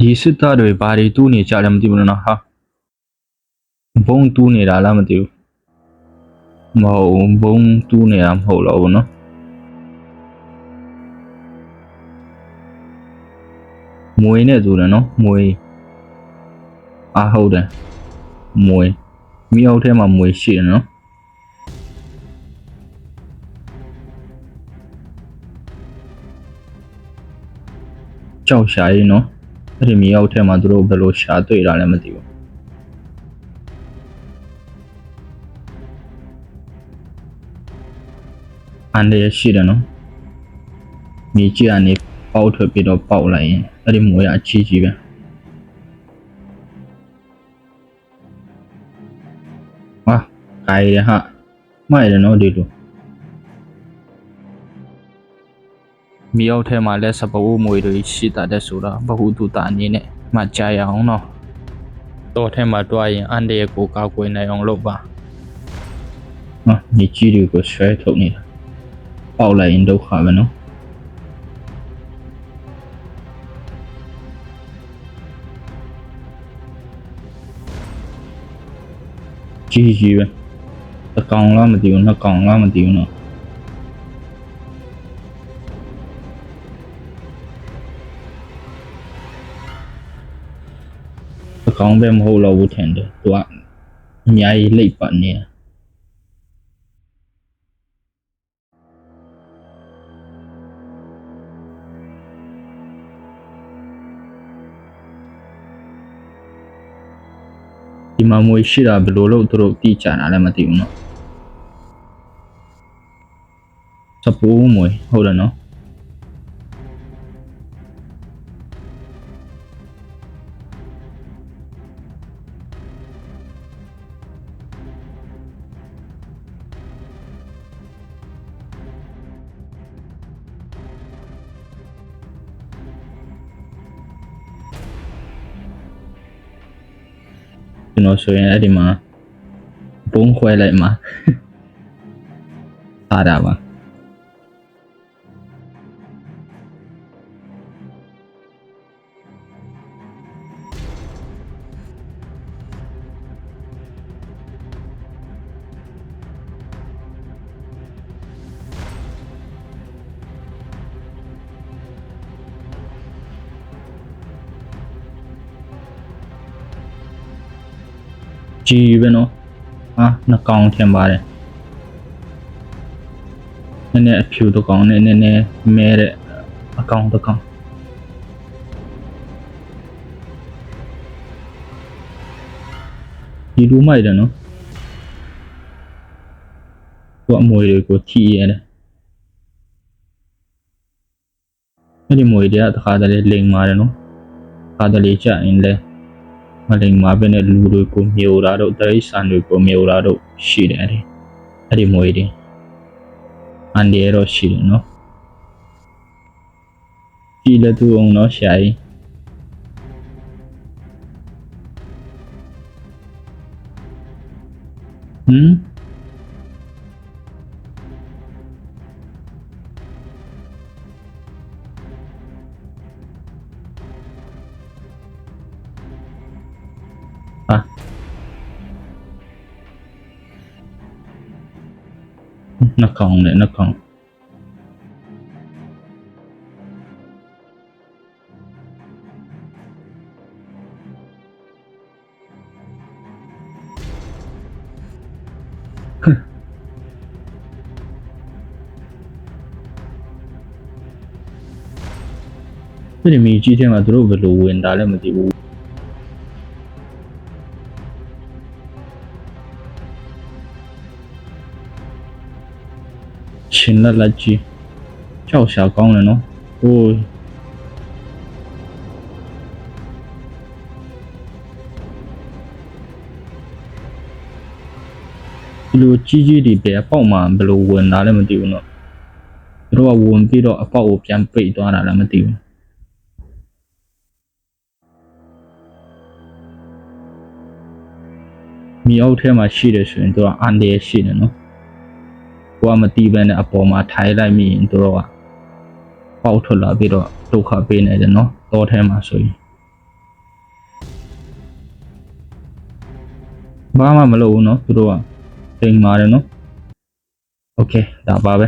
ဒီစစ်သားတွေဘာတွေတူးနေကြတယ်မသိဘူးနော်ဟာဘုံတူးနေတာလားမသိဘူးမဟုတ်ဘုံတူးနေတာမဟုတ်တော့ဘူးနော်မွေနဲ့တူတယ်နော်မွေအားဟုတ်တယ်မွေမြေအောက်ထဲမှာမွေရှိတယ်နော်ကြောက်ရှာရင်နော်အဲ့ဒီမြေအောက်ထဲမှာသူတို့ဘယ်လိုရှာတွေ့တာလဲမသိဘူးအန်ရရှိတယ်နော်မြေကြီးကနေပေါက်ထွက်ပြီးတော့ပေါက်လိုက်ရင်အဲ့ဒီမွေကအချီကြီးပဲဟာခိုင်ရဟာမိုက်တယ်နော်ဒီလိုမြေအောက်ထဲမှာလဲစပူးမွေတွေရှိတာတဲ့ဆိုတာဘဟုတုတအနေနဲ့မှတ်ကြရအောင်နော်တော့ထဲမှာတွားရင်အန်ရကိုကောက်ွယ်နိုင်အောင်လုပ်ပါဟာမြေကြီးတွေကိုဆွဲထုတ်နေတာပေါက်လိုက်ရင်ဒုက္ခပဲနော်ကြီးပဲတကောင်လားမသိဘူးနှစ်ကောင်လားမသိဘူးနော်တကောင်ပဲမဟုတ်တော့ဘူးထင်တယ်သူကအများကြီးလိပ်ပတ်နေတာဒီမှာမွေရှိတာဘယ်လိုလုပ်သူတို့တိကျတာလည်းမသိဘူးနော်စပူးမွေဟုတ်တယ်နော်ကျွန်တော်ဆိုရင်အဲ့ဒီမှာဘုံခွဲလိုက်မှာအားတာပါကြီးပဲနော်ဟာနှစ်ကောင်ထင်ပါတယ်နည်းနည်းအဖြူတစ်ကောင်နဲ့နည်းနည်းမဲတဲ့အကောင်တစ်ကောင်ဒီလူမိုက်တယ်နော်သူအမွေတွေကိုထိရတယ်အဲ့ဒီမွေတွေကတခါတလေလိမ်မာတယ်နော်တခါတလေကြာရင်လဲမလိမ်မာပဲနဲ့လူတွေကိုမျိုးတာတော့တရိษံတွေကိုမျိုးတာတော့ရှိတယ်အဲ့ဒီမွေတွေအန်ဒီရောရှိတယ်နော်ဒီလက်သူအောင်နော်ရှာရင်နှစ်ကောင်နဲ့နှစ်ကောင်ဒီမီကြီးထဲမှာသူတို့ဘယ်လိုဝင်တာလဲမသိဘူးရှင်လက်ကြီးကြောက်ရှာကောင်းတယ်နော်ဟိုးဒီလိုကြီးတွေပဲအပေါက်မှာဘယ်လိုဝင်တာလဲမသိဘူးနော်သူတို့ကဝင်ပြီးတော့အပေါက်ကိုပြန်ပိတ်သွားတာလည်းမသိဘူးမြေအောက်ထဲမှာရှိတယ်ဆိုရင်သူကအန်ဒီရှိတယ်နော်ကိုကမတီးပဲနဲ့အပေါ်မှာထိုင်လိုက်မိရင်သူတို့ကပေါက်ထွက်လာပြီးတော့ဒုက္ခပေးနေတယ်နော်တောထဲမှာဆိုရင် ဘာမှမလုပ်ဘူးနော်သူတို့ကတိမ်မာတယ်နော်โอเคဒါပါပဲ